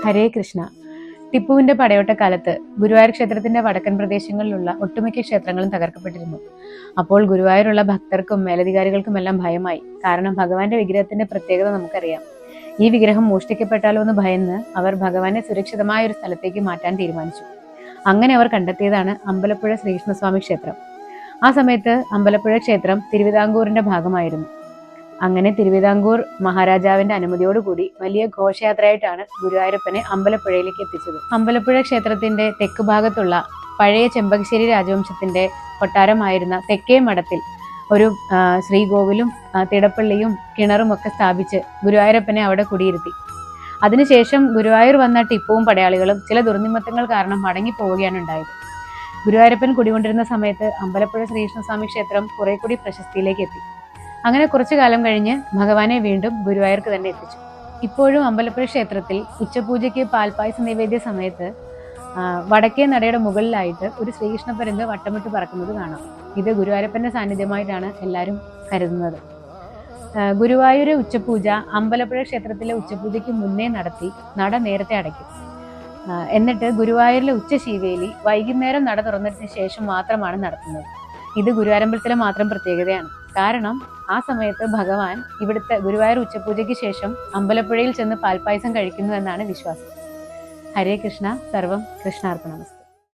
ഹരേ കൃഷ്ണ. ടിപ്പുവിന്റെ പടയോട്ടക്കാലത്ത് ഗുരുവായൂർ ക്ഷേത്രത്തിന്റെ വടക്കൻ പ്രദേശങ്ങളിലുള്ള ഒട്ടുമിക്ക ക്ഷേത്രങ്ങളും തകർക്കപ്പെട്ടിരുന്നു. അപ്പോൾ ഗുരുവായൂരുള്ള ഭക്തർക്കും മേലധികാരികൾക്കുമെല്ലാം ഭയമായി. കാരണം ഭഗവാന്റെ വിഗ്രഹത്തിന്റെ പ്രത്യേകത നമുക്കറിയാം. ഈ വിഗ്രഹം മോഷ്ടിക്കപ്പെട്ടാലോ എന്ന് ഭയന്ന് അവർ ഭഗവാനെ സുരക്ഷിതമായ ഒരു സ്ഥലത്തേക്ക് മാറ്റാൻ തീരുമാനിച്ചു. അങ്ങനെ അവർ കണ്ടെത്തിയതാണ് അമ്പലപ്പുഴ ശ്രീകൃഷ്ണസ്വാമി ക്ഷേത്രം. ആ സമയത്ത് അമ്പലപ്പുഴ ക്ഷേത്രം തിരുവിതാംകൂറിന്റെ ഭാഗമായിരുന്നു. അങ്ങനെ തിരുവിതാംകൂർ മഹാരാജാവിന്റെ അനുമതിയോടുകൂടി വലിയ ഘോഷയാത്രയായിട്ടാണ് ഗുരുവായൂരപ്പനെ അമ്പലപ്പുഴയിലേക്ക് എത്തിച്ചത്. അമ്പലപ്പുഴ ക്ഷേത്രത്തിന്റെ തെക്ക് ഭാഗത്തുള്ള പഴയ ചെമ്പകശ്ശേരി രാജവംശത്തിന്റെ കൊട്ടാരമായിരുന്ന തെക്കേ മഠത്തിൽ ഒരു ശ്രീകോവിലും തിടപ്പള്ളിയും കിണറും ഒക്കെ സ്ഥാപിച്ച് ഗുരുവായൂരപ്പനെ അവിടെ കുടിയിരുത്തി. അതിനുശേഷം ഗുരുവായൂർ വന്ന ടിപ്പുവും പടയാളികളും ചില ദുർനിമിത്തങ്ങൾ കാരണം മടങ്ങിപ്പോവുകയാണ് ഉണ്ടായത്. ഗുരുവായൂരപ്പൻ കുടികൊണ്ടിരുന്ന സമയത്ത് അമ്പലപ്പുഴ ശ്രീകൃഷ്ണസ്വാമി ക്ഷേത്രം കുറെ കൂടി പ്രശസ്തിയിലേക്ക് എത്തി. അങ്ങനെ കുറച്ചു കാലം കഴിഞ്ഞ് ഭഗവാനെ വീണ്ടും ഗുരുവായൂർക്ക് തന്നെ എത്തിച്ചു. ഇപ്പോഴും അമ്പലപ്പുഴ ക്ഷേത്രത്തിൽ ഉച്ചപൂജയ്ക്ക് പാൽപ്പായസ നിവേദ്യ സമയത്ത് വടക്കേ നടയുടെ മുകളിലായിട്ട് ഒരു ശ്രീകൃഷ്ണ പരുന്ത് വട്ടമിട്ട് പറക്കുന്നത് കാണാം. ഇത് ഗുരുവായൂരപ്പന്റെ സാന്നിധ്യമായിട്ടാണ് എല്ലാവരും കരുതുന്നത്. ഗുരുവായൂർ ഉച്ചപൂജ അമ്പലപ്പുഴ ക്ഷേത്രത്തിലെ ഉച്ചപൂജയ്ക്ക് മുന്നേ നടത്തി നട നേരത്തെ അടയ്ക്കും. എന്നിട്ട് ഗുരുവായൂരിലെ ഉച്ചശീവേലി വൈകുന്നേരം നട തുറന്നതിന് ശേഷം മാത്രമാണ് നടത്തുന്നത്. ഇത് ഗുരുവായൂരമ്പലത്തിലെ മാത്രം പ്രത്യേകതയാണ്. കാരണം ആ സമയത്ത് ഭഗവാൻ ഇവിടുത്തെ ഗുരുവായൂർ ഉച്ചപൂജയ്ക്ക് ശേഷം അമ്പലപ്പുഴയിൽ ചെന്ന് പാൽപ്പായസം കഴിക്കുന്നു എന്നാണ് വിശ്വാസം. ഹരേ കൃഷ്ണ. സർവം കൃഷ്ണാർപ്പണമസ്തു.